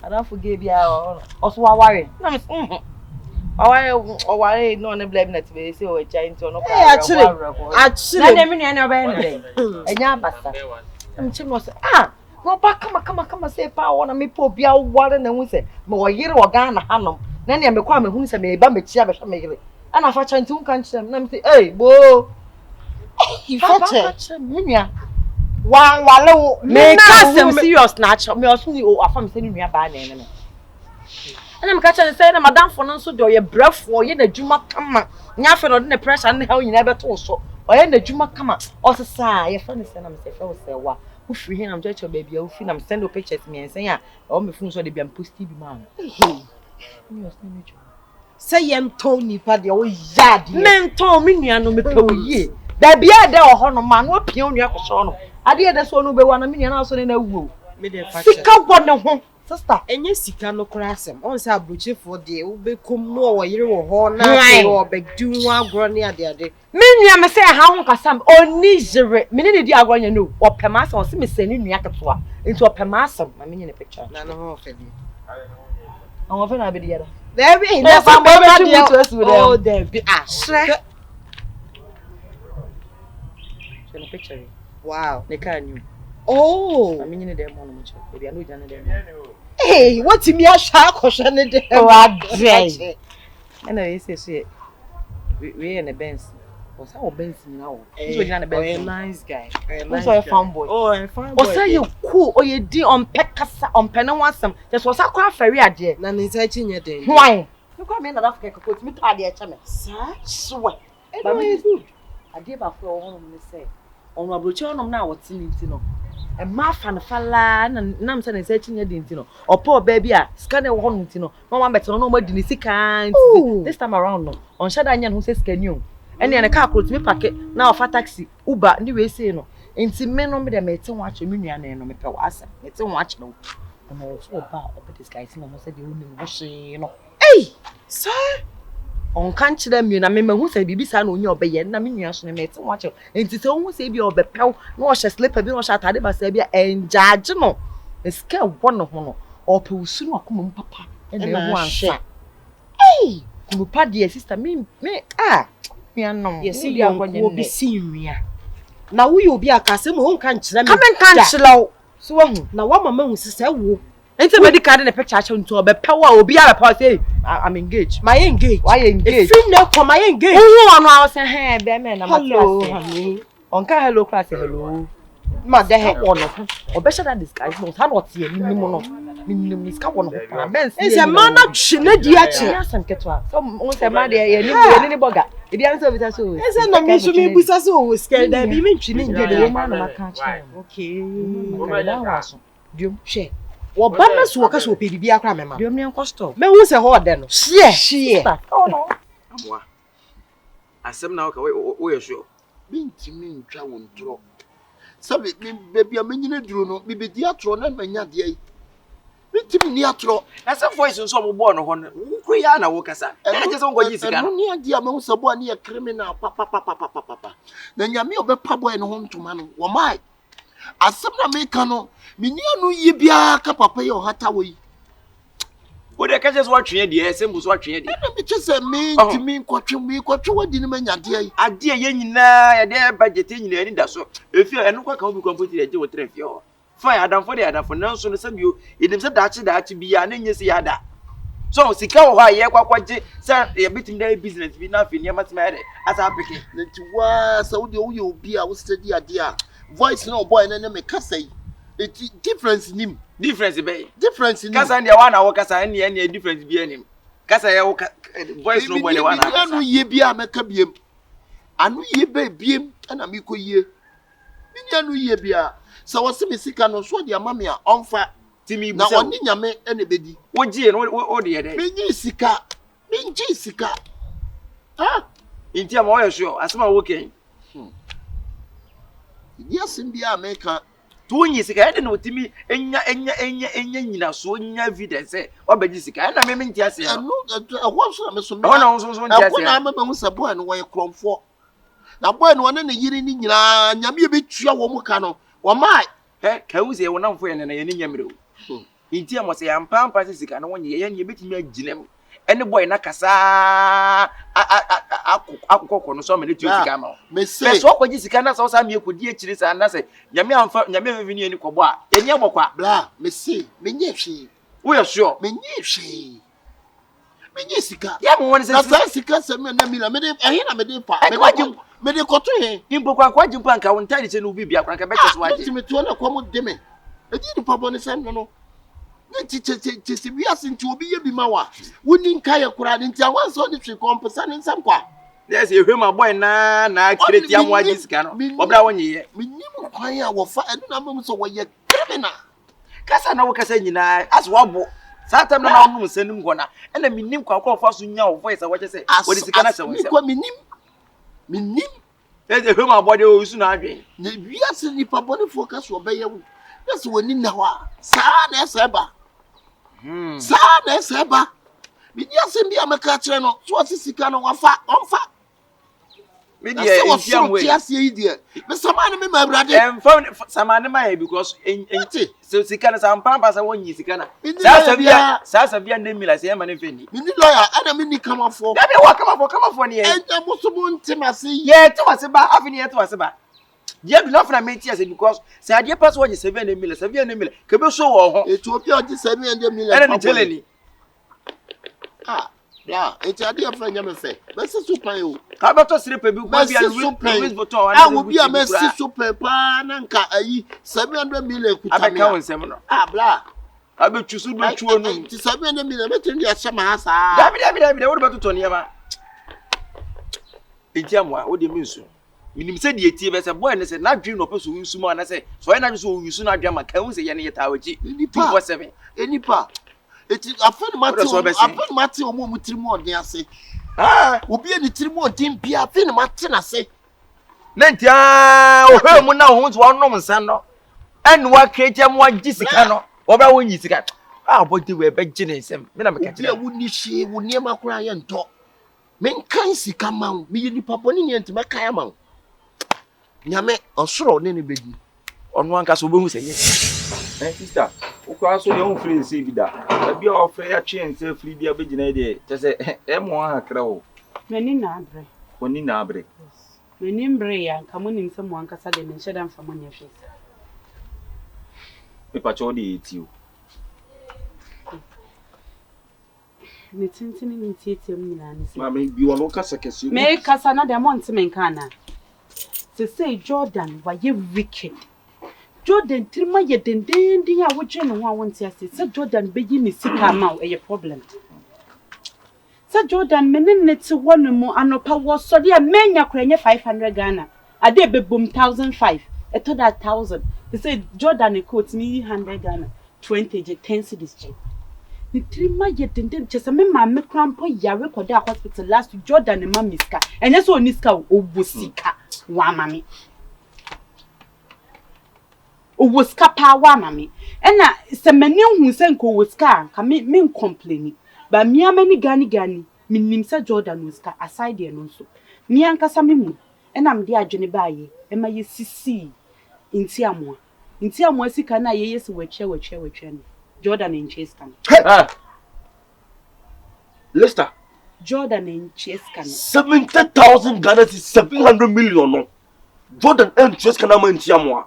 I don't forgive you. Also, worry. No, miss. Why no one blame that we say we're trying to no. Actually, let me know anything. And yeah, basta. I'm chimney. No, back, come, say, power on me, poor Bia, water, and we say, more year or Ghana, Hanum. Then I'm a crime who say, me, Bambi, Chabba, and I fetch and two country, and I'm say, hey, bo, you fetch Minia. Wow, Make us some serious snatch, me or soon you are from sending me a bad name. And I'm catching and saying, Madame for no so do your breath for you, the Juma come, nothing on the pressure, and how you never told so, or in the Juma come, also say, your friend is saying, I'm saying, what, who free him, I'm judge your baby, I'll feel I'm sending pictures to me and saying, all my phones are the be posted, man. Say, young Nipa, the old yard, men told me, I know me per year. There be a there or honor man, what pion you have shown. I did that's one over 1 million also in a woo. Sick up one of home. Sister, and yes, you can look cross him. On sa bruche for the become more a year or horn or beg doing one grown near the other. Many I say how some or niger, many dear when you know, or Pemas or Simmy sending me into a Pemasum. I mean in a picture. None of you. I'm often I'll be the other. There be no oh, there be a picture. Wow, they can't you. Oh, I mean in the monument. Maybe I know there. Hey, what's in your shark or shannon? Oh, I and I say, we in a Benz. Was our Benz now? A nice guy. Who's a farm boy? Oh, a farm boy. Was you cool or you did on Pecasa on Penawasam? Just was a quite ferry idea. None is touching your day. Why? You come in and Africa could meet Tadia Chamet. Sir, sweat. But it's good. I gave up for all of them say. On a bruchon now, what's in it, you know. A maff and a falan and Namson is searching your dintino. Or poor baby, scanner one, you know. No one better, no more than kind. This time around, no. On Shadanyan who says, can you? And then a car could me packet now for taxi, Uber, new way say no. And see men on me that made so much a million and no me per was. It's so much no. And also about this guy, no more said you know. Hey, sir. On can't them you, I remember who said Bibi San on your bay, and I mean, you made so much. And it's almost say you're the pal, no, she slip a bit or shot at it by Sabia and judge no. A scare one of one or pull soon or come on, papa, and then one share. Hey, Kupa, dear sister, me, no, yes, you will be seeing me. Now we will be a castle, who can't come and cancel. So now one mamma will say, ain't somebody carrying a picture to a power will be a party. I'm engaged. My engaged. Why engaged? You know, for my engaged. Oh, no, I was saying, hey, Beman, hello, honey. Uncle, hello, class, hello. Mother, head one of them. Or better than this guy knows how not here. Miss Cawan. It's a man of Shinedia. Some kettle. Some once a man there, any bugger. If the answer is so, it's not me to me with us always scared. There be mentioning the man of my country. Okay, you share. Or Banners workers will be the Akram. You mean costo. Men was a hard then. She. Oh no. I some now we're sure. Being to me, travel drop. Sabi baby, I mean, you know, maybe the atron and my yard. Meet me near tro. That's a voice on some born on Kuyana Wokasa. And I just don't go easy. I don't need dear most of 1 year criminal, papa. Then you may be papa and home to man. Why my? As some Americano, Miniano Yibia, papa, or Hataway. Would I catch us watching the SM was watching it? Just a mean to me, what you didn't mean, dear. I dear Yenina, a dear budgeting in that so. If you are not going to complete it, you will trip your fire down for the other for no sooner some you. It is a Dutch that to be an Yada. So, Sika, why, what sir, a bit in their business, be nothing, you must marry as I begin. That was so you'll be our steady idea. Voice no boy and then make us say. It's difference in him. Difference, baby. Difference in Casa and the one hour Casa and any difference being him. Casa voice no boy, the one. I know ye be a make a beam. I know ye be beam and a miko ye. I know ye be a. So what's the sick and so dear mammy on fire. Timmy, now on Yame anybody. What dear, what dear, Mingy Sika, Mingy Sika. Ah, in Tiam oil show, as my working. Yes, in the America. 2 years ago, I didn't know to me, enya, so evidence, or Bajisica, and I mean, yes, I know that I was a boy and why a crumb for. Now, when one in a year in Yami be true, Womukano, or my, can we say one for an Yamiru? Inti am say am pampa sika na wonye ye betimi aginem any boy na kasa akukoko no so me letio sika ma me say so kwaji sika na so me ekodi akiri sa na say nyame amfa nyame vivini ani kobo a enye bokwa bla me say me nye hwe we are sure me nye hwe me nye sika ya mo woni say sika se me na mi na me de ehe na me de pa me de koto he impo kwaji mpa nka won tadi se no bibia kwa nka beche so waje me to na kwa mo de me e di pa boni sem no Nti bi asinti obi ye bi ma wa woni nka ye kura nti awan so ni twi kompesa ni nsam kwa yes ye hwema boy na kreti am waje sika no obra wonye ye minim kwan a wo fa enu na mam so wo ye criminal kasa na wo kasa nyina as wabo satam na wonu nsenim gona ena minim kwa kwa fa so nya wo voice a wo che se wo di sika na se wo se minim yes ye hwema boy de o su na adwen ne wi ase ni pa boni focus wo be ye wo yes woni na wa sa na eseba sa na eseba bi dia se bia meka kire no so asisika no wafa onfa me dia enfiam we tia se yi dia me samane me mabrade emfa samane ma because enti so sika na sampamba sa wonyi sika na sa sabia na mila se ma ne feni ni lawyer ana me ni kamafo da be wa kamafo ne ye enta musumu ntimase ye te wase ba afini ye te wase ba dia bi lafna me tia se because se adie pass wonyi 7 mila ke be so wo ho Ethiopia oji 7 mila ana ni teleni ya adie fa nya me fe be se supan o ka be to sire pe bi kwa bia Louis Vuitton ana wo bia me si supan pa na nka ayi 700 mila ekuta me abeka wonsem no bla abe chusu do chuo no ti 700 mila me tin dia shema ha sa dabi wo be to to ne ba ejiamwa wo de minsu minim se die tie be se boy ne se na dream no peso winsu ma na se so ye na so winsu na dream ka hu se ye ne yeta waji 247 enipa eti afeni mate o mu tirimu odin ase obi eni tirimu odin bia afeni mate na se na ntia o he mu na ho so onom nsan no enu wa kretia mu agi sika no wo bra wonyi sika body we be gine nsem me na me ka kire wo ni hye wo niema kura ye nto men kan sika ma me yi nipa boni ne ntima kan ma nyame osoro ne ne bedi onu anka so obehu se ye sister ukwa so ye hu free se bi da bia ofre ya twen se free bia be gina de te se mo akra wo mani na abre oni na abre mani mbre ya kamo nim se mo anka sa de ne sheda mfa mo nya hwesa pe pa cho de etio ne tintini ni tietiem nyina ne se ma me bi wono kasa kese me kasa na de month men kana se say Jordan wa ye wicked Jordan trima ye dendendin a wodwe no ho awonti ase se Jordan beyi ni sika ma o ye problem se Jordan menenne ti wonu mu anopa wo so de menya koranye 500 Ghana ade bebum 1005 eto that 1000 they say Jordan quote me 100 Ghana 20 je 10 cedis je ni trima ye denden chese me ma me krampo yare koda hospital last Jordan ma miska enye so oniska obosika wa mami owoska pa wa mami ena se mani hu se nko woska ka me complain ba mi amani gani minim se Jordan woska aside e no nso mi ankasa me mu ena me de adwene baaye e ma ye sisi nti amoa sika na ye yesi wetwe no Jordan en chase kan Lester Jordan en chase kan 70,000 Ghana is 700 million no Jordan en chase kan ma nti amoa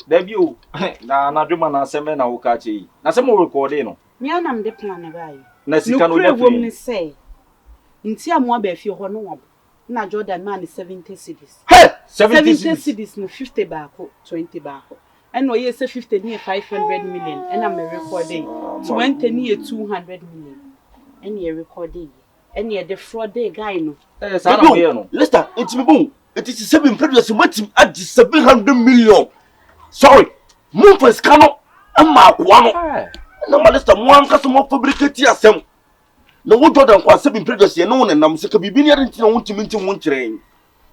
da bi o na dwuma na asem na wo ka che na asem wo record no mi anam de plan baaye na sika no da free ni say nti amoa ba fi ho no wo na Jordan man 70 cedis 70 cedis no 50 baako 20 baako and we say 50 near 500 million and I'm recording 20 near 200 million and you recording and you the fraud day guy no Lester it's me boom it is 7 previous matim at 700 million sorry move for scano and ma kwano na Lester mo anka so mo fabricate asem na wo Jordan kwa 7 previous ye no nam se ka bibi ni arenti na wontimi ntim won kire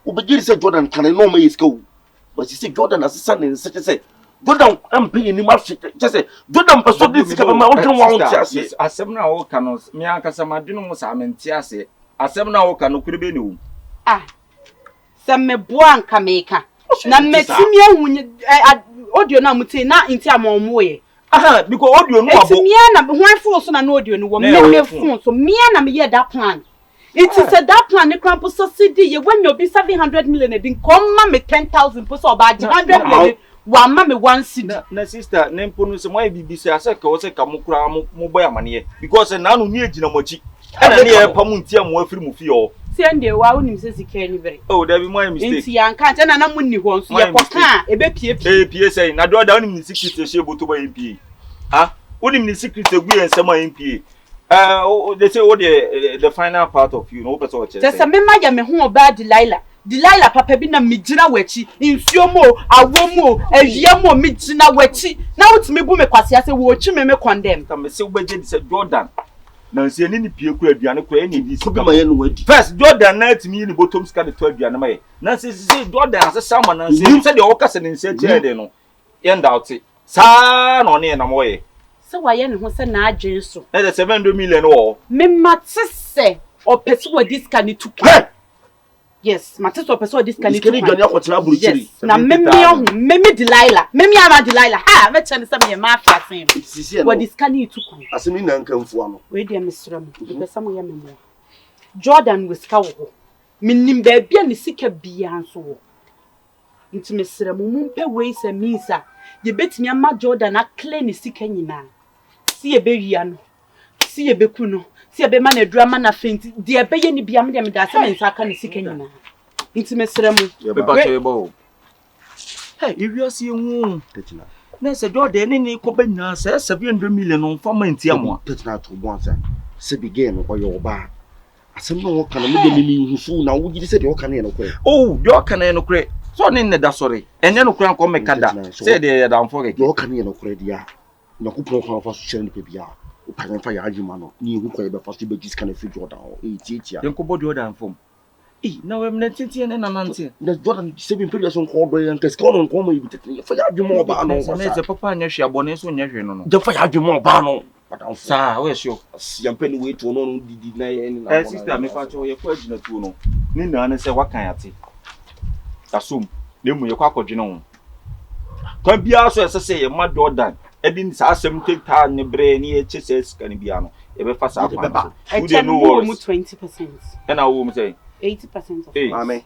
wo begiri se Jordan kan no ma yiska wo but you say Jordan assistant in such say Jordan MP ni ma say Jordan person dey sika ma wo kan wa won ti ase asem na wo kan no me anka sa madwene mo sa amenti ase asem na wo kan no kure be ni wo se me boa anka meka na metimi ahunye audio na muti na inti amomo ye Aha, because audio no abo. Me na hwan phone so na no audio no wo me phone so me na me hear that plan. It is a that plan the cramp subsidy you when you be 700 million e din come me 10,000 for so about 100 million wa ma me one city. Na sister nempo no se mo bibi se ase ka wo se ka mo kura mo boy amane because na no ni agina mochi. Na ne e pam ntia mo afiri mu fi o. Sende wa wonim se sika ni bere. Oh, there be my mistake. Nti yanka nte na munni ho nso ye poka e be pie. Pie say na do da wonim ni secret she boto ba MP. Ah, wonim ni secret egu ensem MP. They say what the final part of you no person what you say. Say me ma ya me ho oba Delilah papa bi na me gina wachi nsuo mo awomo awia mo me gina wachi na wutimi bu me kwase ase wo twi me condemn. Ka me se obaje di say Jordan. Na nse ni pie ku aduane ku e ni di sika ma ye no wadi. First Jordan na timi ni bottom ska de to aduane ma ye. Na se Jordan ase sama na nse se de o kase ne nse tie de no. Ye ndoubt. Sa no ne na mo ye. Se wa ye ne ho se na adwen so. Na 700 million o. Me matse o pese wa diska ni tuku. Yes, matse o pese wa diska ni tuku. Yes. Na me Delilah. Me ama Delilah. Ha, me chane se me mafia sen. Wa diska ni tuku. Asemi na nkamfu ano. We dia mesram. Pese mo ye me mo. Jordan we ska wo. Minim ba bia ne sika bia nso wo. Nti mesram mu mpe we se misa. Ye betimi ama Jordan a clean ne sika nyina. Si ye be wia no. Si ye be ku no. Si ye be ma na drama na fenti. De be ye ni bia me de da se me nsa aka ne sika nyina. Nti mesram. Be ba che bo. Hey, if you see hu. Tetina. Na se Jordan ni ko ba nyina se 700 million on fama ntia mo. Tetina to bon sa. Se begin no oyo oba. Asem no wo kana me de mi hufu na wo gidi se de wo kana no kure. Oh, de wo kana no kure. So ne da sorry. Enye no kure ko meka da. Say de da amfo ke. De wo kana no kure dia. Na ku pon fa so chere ni pe bia. O pa fa ya adwuma no. Ni hu ko ye be fa so be dis kana fi Jordan o. Titia. Yen ko bo Jordan fom. Na we mna tintie ne na nante. Na Jordan 7 period so ko do yen ka ska no ko mo yibi tetin. Fa ya adwuma oba no. Na ze papa anya hwe abone so nya hwe no no. De fa ya adwuma oba no. Sa we sure. Yampe ni we to no no didi na ye ni na. Sister me fa cho ye ko agina tuo no. Ni na ne se wakan ate. Asum. Na mu ye kwa akwadwe no. Kwa bia so ese ye ma Jordan. Edin sa asem take time ne bre ni e chese sika ni bia no. E be fa sa akwan. You dey know 20%. And I will say 80% of Mame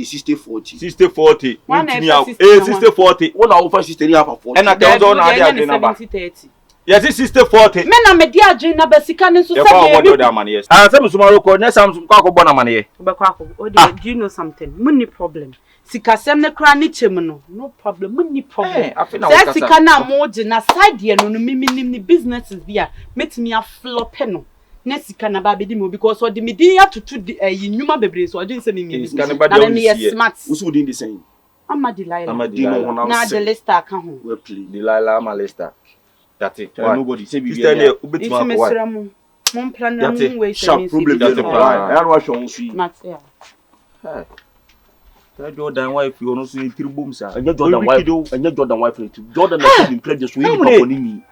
60-40. 60-40. 60-40. One over 60 ni half 40. And I tell you na dia de number. 70-30. Yes, 60-40. Me na me dia dwen na basika ne so say me do man yes. Ah, say me sumaro ko na sam kwa ko bona man ye. Be kwa ko. O dey do you know something? Munni problem. Sika sem ne kra ni chem no problem. Munni problem. Say sika na mo je na side ye no miminim ni businesses bia metimi a flop no. Na sika na ba be di mo because o di me di atutu nyuma bebre so o di se me mi. Na me yes smart. Usu din di sen. Ama Delilah. Na the Lester ka ho. We play. Delilah ama Lester. That's it. Nobody say be there. Ubetima ko wa. Mon plan na mo we say me. Problem that's the plan. I want show you. Mat yeah. Hey. Jordan wife you no so tribum sa. Anya Jordan wife. Jordan na be prejudice we ni ko ni.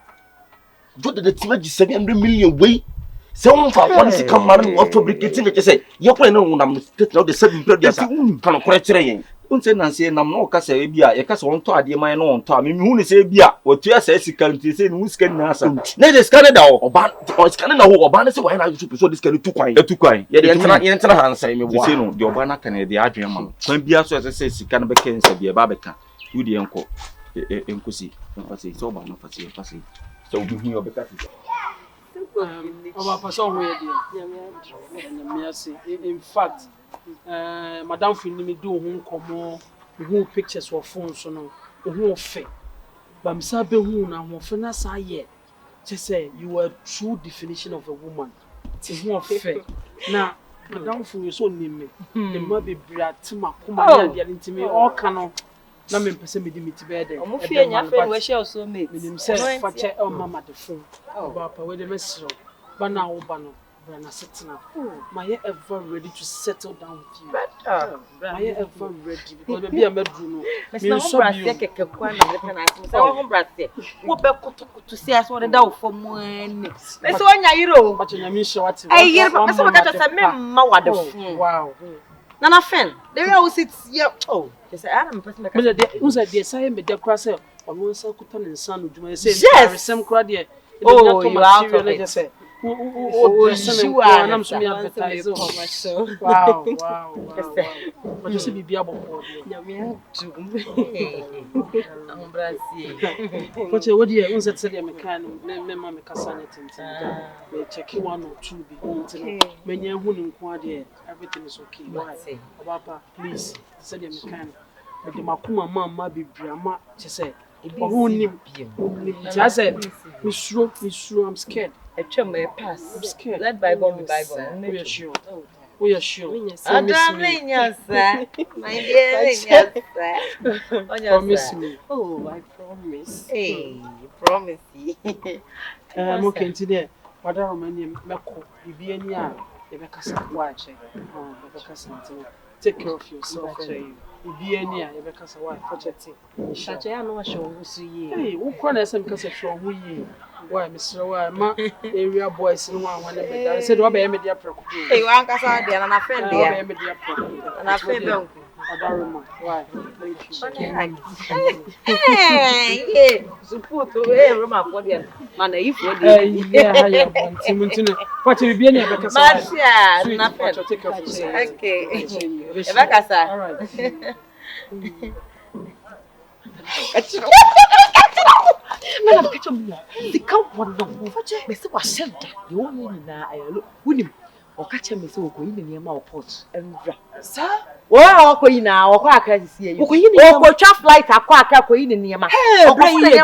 Jordan the team 700 million way. Se won fa for this camera of fabricating it say you plan no na state now the 7 prejudice kan ko kire yen. Unse na se nam no ka se bia ye ka se won to ade man no won to a me hu ni se bia otua se sika nti se ni sika ni asa na de sika da oba sika na ho oba na se why na so this can tu kwan ye de entra hansa me bo se no de oba na kan de adwen ma kwan bia so se sika na be ken se bia ba be ka you de enko enkosi enfasi so ba na fasi so bi hu obe ka ti Oba person ho ye de in fact madam fini me do hu nkomo hu pictures of phone so no hu fe ba msa be hu na ho fe na sa ye say you are true definition of a woman ti hu fe na madam fini so nime e ma be bra tima kuma ya dia ntimi all kano na me pese me di me ti be de omo fie nya fe we share so mate me nim say fa che o mama de phone ba pa we de mesro ba na wo ba no na setting up. My ever ready to settle down with you. My ever ready because maybe I'm no. Me so KYEKYEKU na me na asim say wo brase. Wo be kotokoto say as wo da wo fom ani. Me so anya yiro. But nya me sure what. Eh yiro me so ka ta say me ma wa de phone. Wow. Nana fen. The way I sit here. Oh, they say I am person make. Me dey say dey say me dey cross say ɔno nsa kuta ne nsa no dwuma say resem kra de oh you out of it I'm so advertise wow but just be abo nyame adum ambrasi but what do you say say me kan me ma me kasa net me check one or two be me nya hu ni nko ade everything is okay why papa please say me kan me de makuma mama bebrama che say ɔho nim just say me sure I'm scared pass. I'm scared. Let bygone be bygone. We are sure. We are sure. My dear, promise me. Oh, I promise. Hey, promise. Okay, today. What are many meko? Bibi any a yebekasa watch. Yebekasa. Take care of yourself. Bibi any a yebekasa watch. Forget Shache ya no show wusu yi. Hey, wo kwa na sem kasa show hu yi. Why, Mr. Why, ma area boys in one when I said, what be media pro? Hey, one casa there and a friend there. Media pro. And a friend don't. Why? Hey, support to a room for them. Man, if you what will be any of the Marcia, nothing. Take care of yourself. Okay. Rebecca, all right. Man, I've got the count one long. Mr. was sent that you only now. I look, Winnie, or catch him so going in near my pot and sir. Well, Queen now, or quack as you go trap light, a quack up in near my head,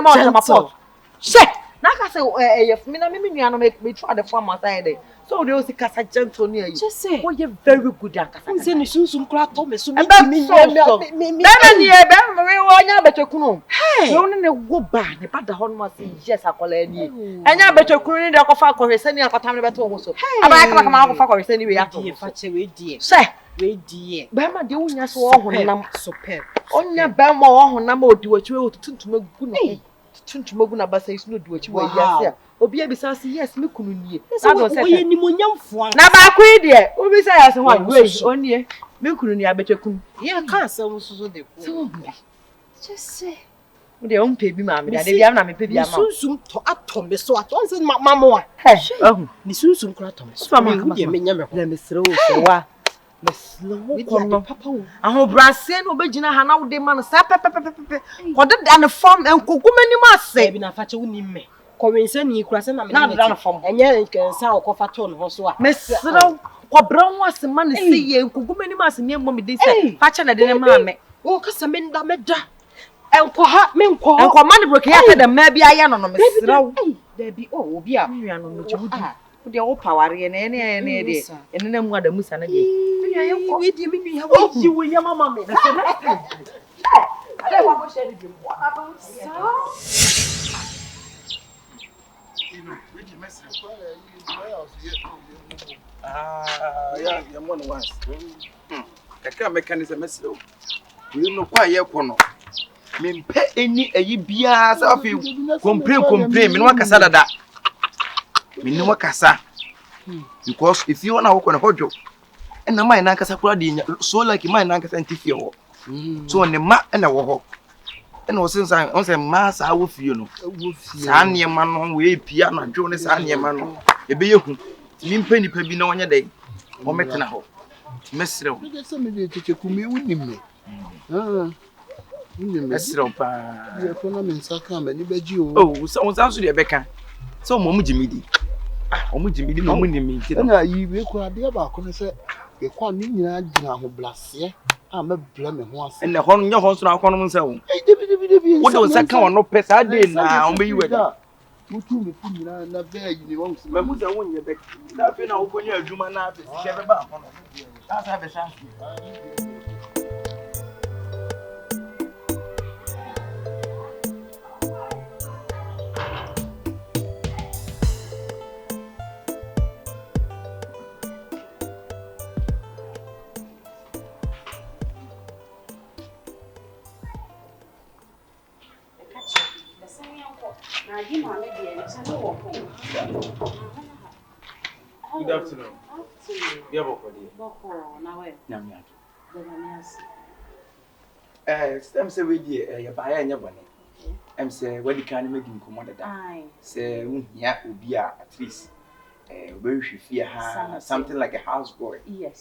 my pot. Say, now I say, if Minaminiano make me try the farm outside. So there was a casa gentle near you. Just say, oh, you're very good at I'm saying, soon some crack Thomas, so me, better kuno. Hey, you only go back, the bad horn must say, yes, I call any. And I better kuno, the offer for sending a time better also. I'm like, come out for us anyway. Dear, say, wait, dear. Bama, the only superb. Only Bama or number do what you want to make good. Tuntumoguna basa is no do what you want. Yes, Obi abisa yes, me kunu nie. Na do say we ni monyamfo. Na ba kwa die, obi say yes one way onye. Me kunu nie abetwe kunu. Ye ka asem so de ko. So just say. We dey on pay bi ma me da bia na me pay bia ma. Sunsum to atom be so atom say mama. Hey, ni sunsum kra atom. So ma ka me nya me. Na me sere o so wa. Me kono papa wo. Aho brase no obegina ha na wo de ma no sa pepepepe. Ko de da ne form enkoguma ni ma se. Bi na fa che wo ni me. Kowense ni kurase na me na form. Enye nkensa okofa to no so a. Me sere ko bran wase ma ne se ye enkoguma ni ma se ne mo me de se. Fa che na de ne ma me. O kasa me nda me da. Enko ha me nko. Enko ma ne broke ya ka da ma bi aye no no me sere wo. Da bi o obi a nua no no chewudi. Ode wo paware ne ne de. Ene na mu adamu sa na de. We di me nua wo ji wo ya mama me. Ade wa bo share di mo. Yeah, you're one once. I can't mechanism. We know quite a corner. Me pay any a yibia, so if you complain, me no casada that. Me no casa. Because if you want to work on a hojo, and the mine Nancasa, so like my Nancas and Tifio. So on the map and a walk. And was since I was a mass, I will feel no. Sanya man, we piano, Jonas, Anya man. A be you. Penny be no one a day. Or Metanaho. Messro. Oh, someone's answered a becker. So, Momujimidi. Omujimidi, no money. And I will be about say, you can't mean who bless ye. I'm a blame once. And the horn your horse now, Common Sound. What was that come on? No pest I did now, be with that. You two me put me na very you won't my mother won your back. That been open your Juma na that's have a chance. Good afternoon. Stem say we dear, you buy any money. I'm say what the kind of making commodity. Say yeah, will be at least very fear something like a houseboy. Yes.